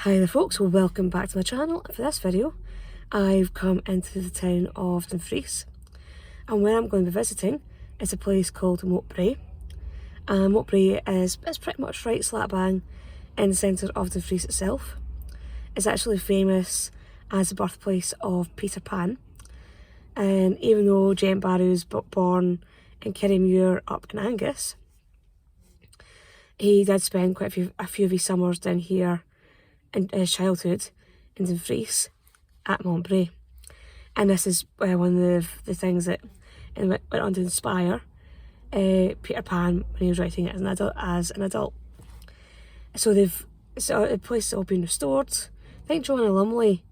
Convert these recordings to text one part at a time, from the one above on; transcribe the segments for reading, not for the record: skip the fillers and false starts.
Hi there folks, well welcome back to my channel. For this video I've come into the town of Dumfries, and where I'm going to be visiting is a place called Moat Brae. And Moat Brae is pretty much right slap bang in the centre of Dumfries itself. It's actually famous as the birthplace of Peter Pan, and even though James Barrie was born in Kirriemuir up in Angus, he did spend quite a few of his summers down here in his childhood in Dumfries at Moat Brae. And this is one of the things that went on to inspire Peter Pan when he was writing it as an adult. So the place has all been restored. I think Joanna Lumley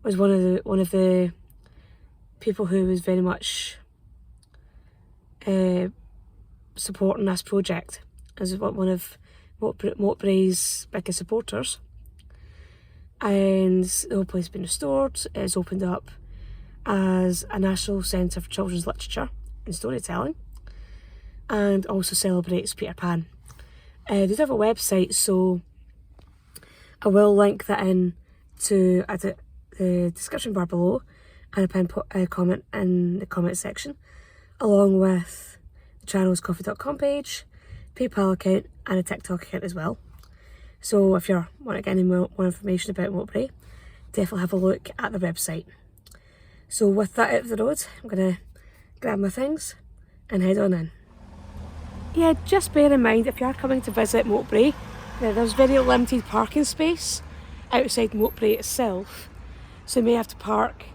was one of the people who was very much supporting this project, as one of Moat Brae's biggest supporters. And the whole place has been restored. It's opened up as a national centre for children's literature and storytelling, and also celebrates Peter Pan. They do have a website, so I will link that in to the description bar below, and I put a comment in the comment section, along with the channel's coffee.com page, PayPal account, and a TikTok account as well. So if you want to get any more information about Moat Brae, definitely have a look at the website. So with that out of the road, I'm going to grab my things and head on in. Yeah, just bear in mind, if you are coming to visit Moat Brae, there's very limited parking space outside Moat Brae itself. So you may have to park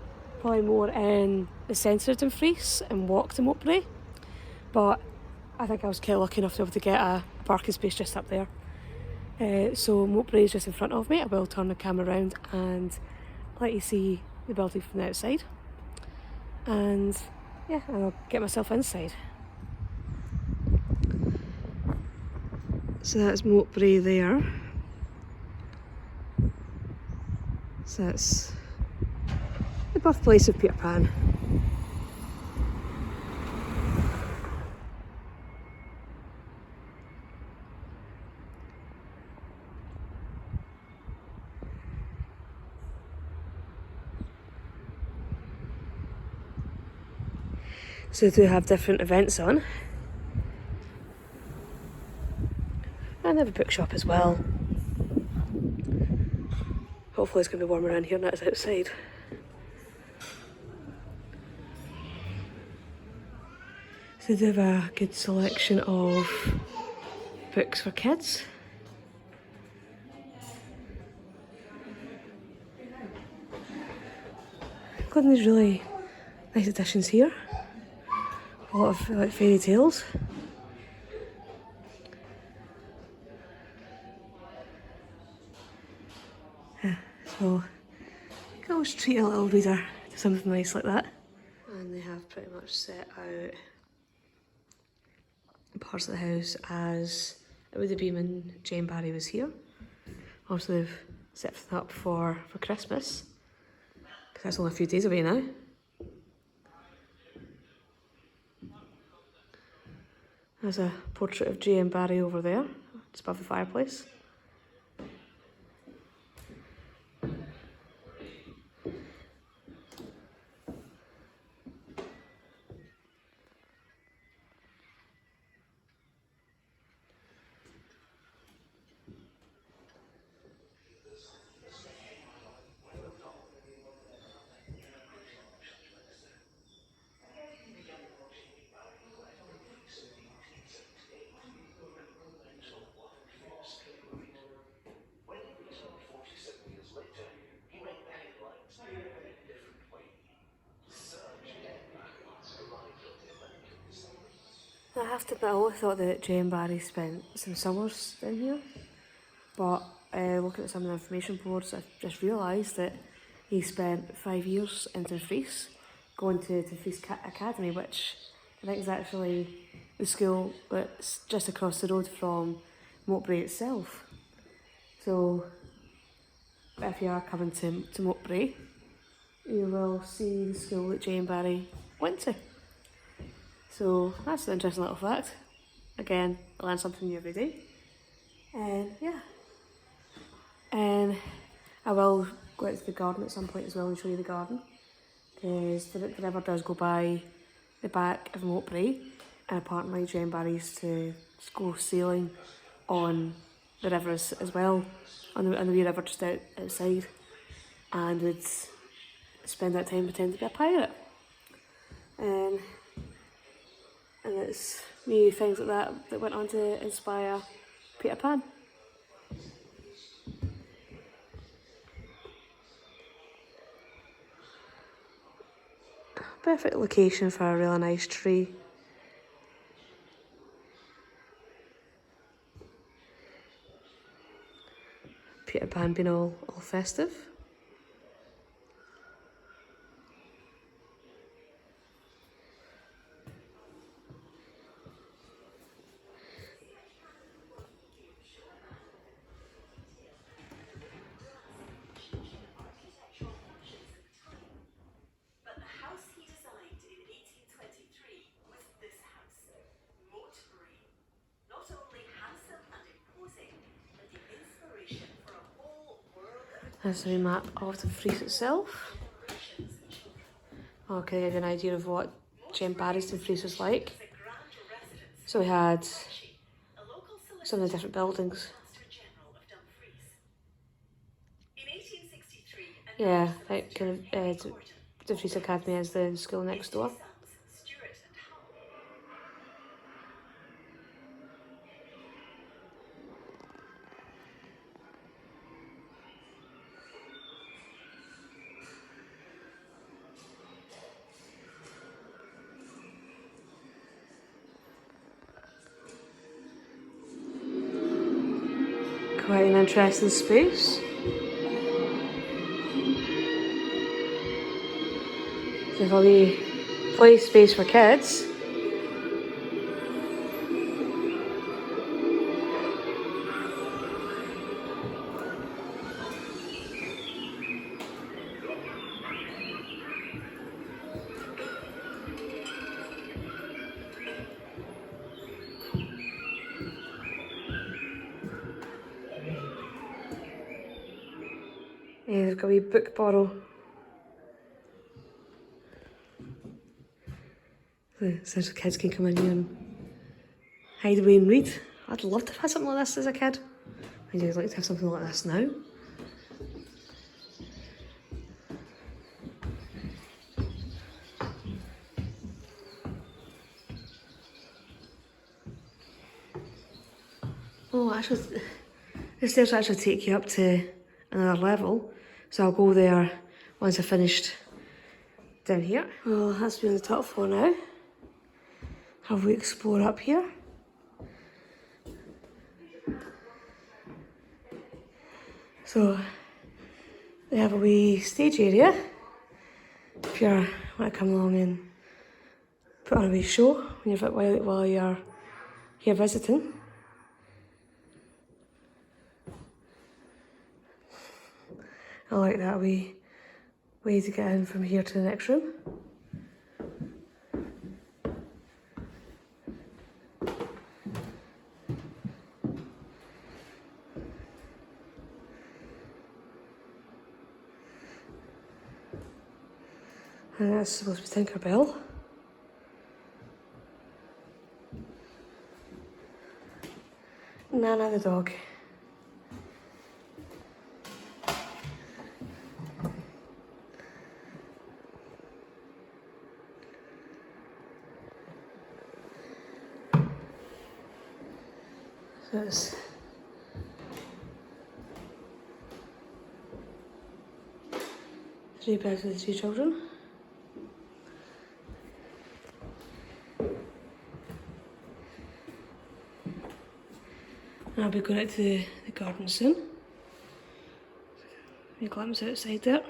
probably more in the centre of Dumfries and walk to Moat Brae. But I think I was kind of lucky enough to be able to get a parking space just up there. So Moat Brae is just in front of me. I will turn the camera around and let you see the building from the outside. And yeah, I'll get myself inside. So that's Moat Brae there. So that's the birthplace of Peter Pan. So they do have different events on. And they have a bookshop as well. Hopefully it's going to be warmer in here than it is outside. So they do have a good selection of books for kids. Got these really nice additions here. A lot of like fairy tales. Yeah, so you can always treat a little reader to something nice like that. And they have pretty much set out parts of the house as it would have been when Jane Barrie was here. Also they've set everything up for Christmas, because that's only a few days away now. There's a portrait of Jane Barrie over there, just above the fireplace. I have to admit, I always thought that Jane Barrie spent some summers in here, but looking at some of the information boards, I've just realised that he spent 5 years in Dumfries, going to Dumfries Academy, which I think is actually the school that's just across the road from Moat Brae itself. So if you are coming to Moat Brae, you will see the school that Jane Barrie went to. So that's an interesting little fact. Again, I learn something new every day. And yeah. And I will go out to the garden at some point as well and show you the garden, because the river does go by the back of Moat Brae, and apparently Jen Barrie's to go sailing on the river as well, on the wee river just outside, and would spend that time pretending to be a pirate. And it's wee things like that went on to inspire Peter Pan. Perfect location for a really nice tree. Peter Pan being all festive. But the house he designed in 1823 was this house, Moat Brae. Not only handsome and imposing, but the inspiration for a whole world of There's a map of Dumfries itself. generations of children. Okay, I have an idea of what Jen Barrie's Dumfries was like. It's a grand residence. So we had A local some of the different buildings. Solicitor General of Dumfries. In 1863, Yeah, like kind of Dumfries Academy is the school next door. Stuart and Hull. Quite an interesting space. There's a wee play space for kids. Yeah, they've got a wee book borrow. So the kids can come in here and hide away and read. I'd love to have had something like this as a kid. I'd like to have something like this now. Oh, actually, the stairs actually take you up to another level, so I'll go there once I've finished down here. Well, that's been the top floor now. Have we explore up here? So they have a wee stage area if you want to come along and put on a wee show when while you're here visiting. I like that wee way to get in from here to the next room. And that's supposed to be Tinkerbell. Nana the dog. So it's 3 beds with 3 children. And I'll be going out to the garden soon. A glimpse outside there.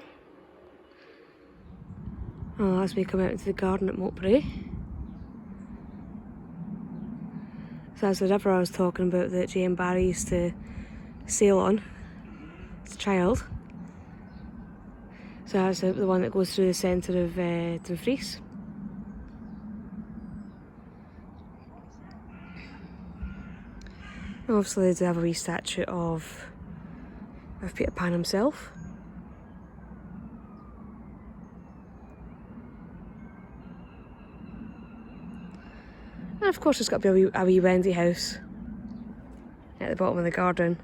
Oh, that's me coming out into the garden at Moat Brae. So that's the river I was talking about that Jen Barrie used to sail on as a child. So that's the one that goes through the centre of Dumfries. Obviously they do have a wee statue of of Peter Pan himself. And of course, it's got to be a wee Wendy house at the bottom of the garden.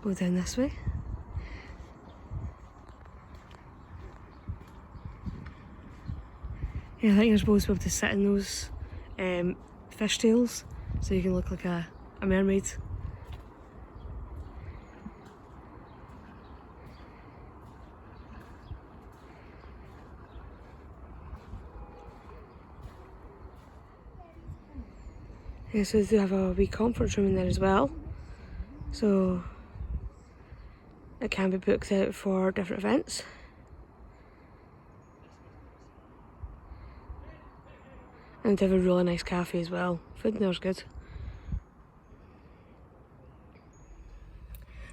Go down this way. Yeah, I think you're supposed to be able to sit in those fishtails so you can look like a mermaid. Yeah, so they do have a wee conference room in there as well. So it can be booked out for different events. And they have a really nice cafe as well. Food in there's good.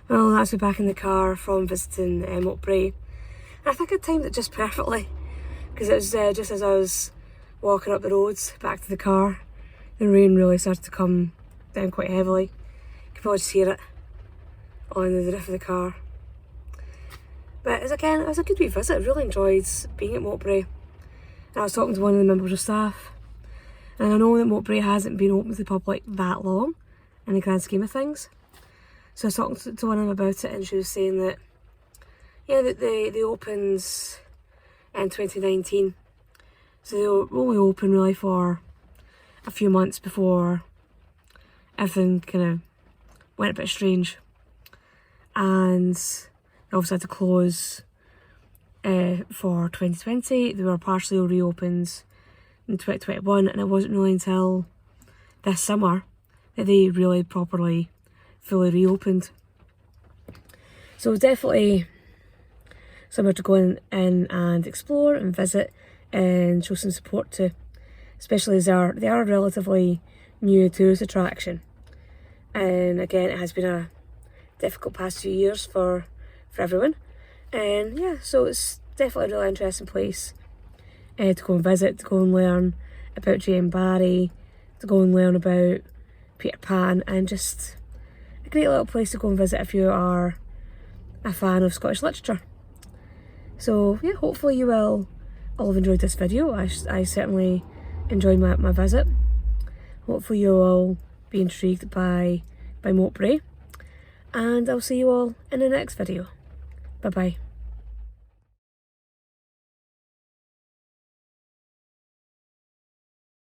Well, that's me back in the car from visiting Moat Brae. I think I timed it just perfectly, because it was just as I was walking up the roads back to the car, the rain really started to come down quite heavily. You can probably just hear it on the roof of the car. But it was a good wee visit. I really enjoyed being at Moat Brae. I was talking to one of the members of staff, and I know that Moat Brae hasn't been open to the public that long in the grand scheme of things. So I was talking to one of them about it, and she was saying that, yeah, that they opened in 2019. So they were only open really for a few months before everything kind of went a bit strange. And they obviously had to close for 2020. They were partially reopened in 2021, and it wasn't really until this summer that they really properly fully reopened. So definitely somewhere to go in and explore and visit and show some support to, especially as they are a relatively new tourist attraction. And again, it has been a difficult past few years for everyone. And yeah, so it's definitely a really interesting place to go and visit, to go and learn about Jane Barrie, to go and learn about Peter Pan, and just a great little place to go and visit if you are a fan of Scottish literature. So yeah, hopefully you will all have enjoyed this video. I certainly enjoyed my visit. Hopefully you'll all be intrigued by Moat Brae, and I'll see you all in the next video. Bye bye.